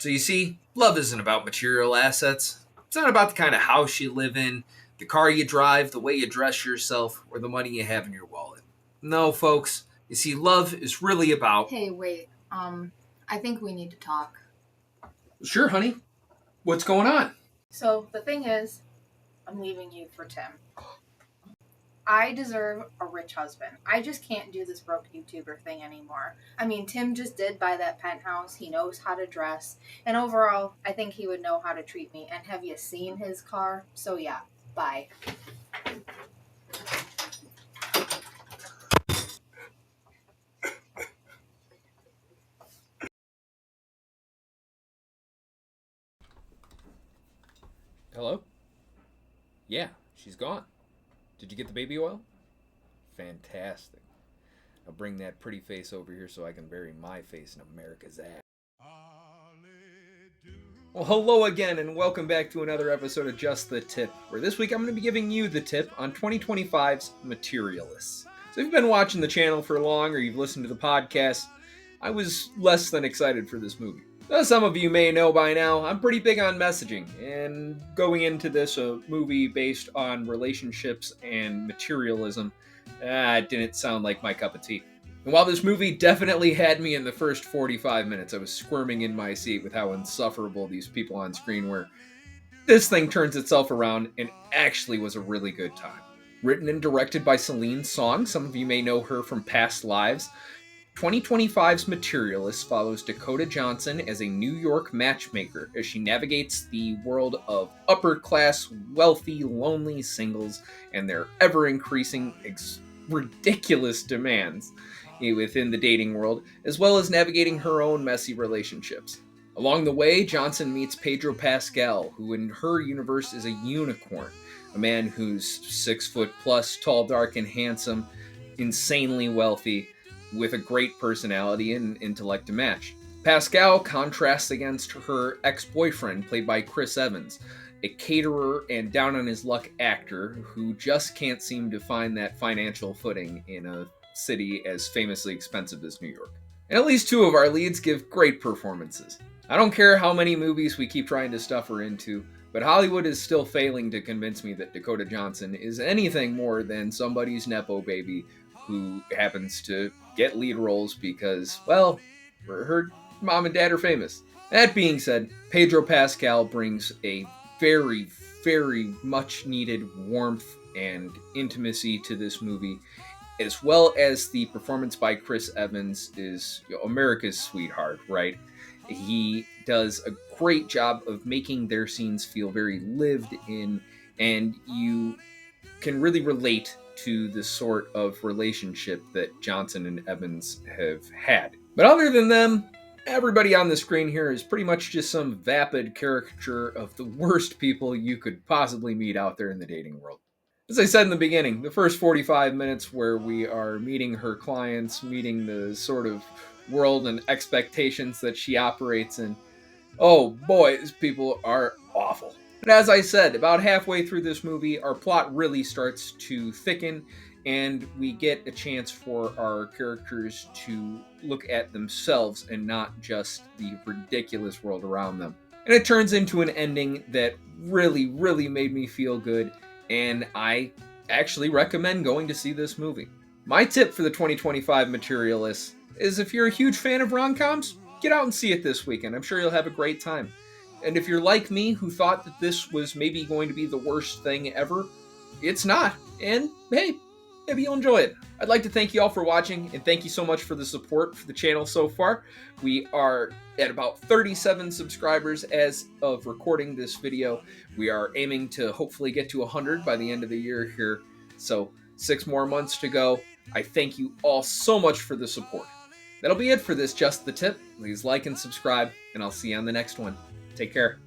So you see, love isn't about material assets. It's not about the kind of house you live in, the car you drive, the way you dress yourself, or the money you have in your wallet. No, folks. You see, love is really about... Hey, wait. I think we need to talk. Sure, honey. What's going on? So, the thing is, I'm leaving you for Tim. I deserve a rich husband. I just can't do this broke YouTuber thing anymore. I mean, Tim just did buy that penthouse. He knows how to dress. And overall, I think he would know how to treat me. And have you seen his car? So yeah, bye. Hello? Yeah, she's gone. Did you get the baby oil? Fantastic. I'll bring that pretty face over here so I can bury my face in America's ass. Well, hello again, and welcome back to another episode of Just the Tip, where this week I'm going to be giving you the tip on 2025's Materialists. So if you've been watching the channel for long, or you've listened to the podcast, I was less than excited for this movie. As some of you may know by now, I'm pretty big on messaging, and going into this, a movie based on relationships and materialism, it didn't sound like my cup of tea. And while this movie definitely had me in the first 45 minutes, I was squirming in my seat with how insufferable these people on screen were, this thing turns itself around and actually was a really good time. Written and directed by Celine Song, some of you may know her from past lives, 2025's Materialists follows Dakota Johnson as a New York matchmaker as she navigates the world of upper-class, wealthy, lonely singles and their ever-increasing, ridiculous demands within the dating world, as well as navigating her own messy relationships. Along the way, Johnson meets Pedro Pascal, who in her universe is a unicorn, a man who's 6 foot plus, tall, dark, and handsome, insanely wealthy, with a great personality and intellect to match. Pascal contrasts against her ex-boyfriend, played by Chris Evans, a caterer and down-on-his-luck actor who just can't seem to find that financial footing in a city as famously expensive as New York. And at least 2 of our leads give great performances. I don't care how many movies we keep trying to stuff her into, but Hollywood is still failing to convince me that Dakota Johnson is anything more than somebody's nepo baby who happens to get lead roles because, well, her mom and dad are famous. That being said, Pedro Pascal brings a very, very much needed warmth and intimacy to this movie, as well as the performance by Chris Evans is America's sweetheart, right? He does a great job of making their scenes feel very lived in, and you can really relate to the sort of relationship that Johnson and Evans have had. But other than them, everybody on the screen here is pretty much just some vapid caricature of the worst people you could possibly meet out there in the dating world. As I said in the beginning, the first 45 minutes where we are meeting her clients, meeting the sort of world and expectations that she operates in, oh boy, these people are awful. But as I said, about halfway through this movie, our plot really starts to thicken, and we get a chance for our characters to look at themselves and not just the ridiculous world around them. And it turns into an ending that really, really made me feel good, and I actually recommend going to see this movie. My tip for the 2025 Materialists is if you're a huge fan of rom-coms, get out and see it this weekend. I'm sure you'll have a great time. And if you're like me, who thought that this was maybe going to be the worst thing ever, it's not. And hey, maybe you'll enjoy it. I'd like to thank you all for watching, and thank you so much for the support for the channel so far. We are at about 37 subscribers as of recording this video. We are aiming to hopefully get to 100 by the end of the year here. So 6 more months to go. I thank you all so much for the support. That'll be it for this Just the Tip. Please like and subscribe, and I'll see you on the next one. Take care.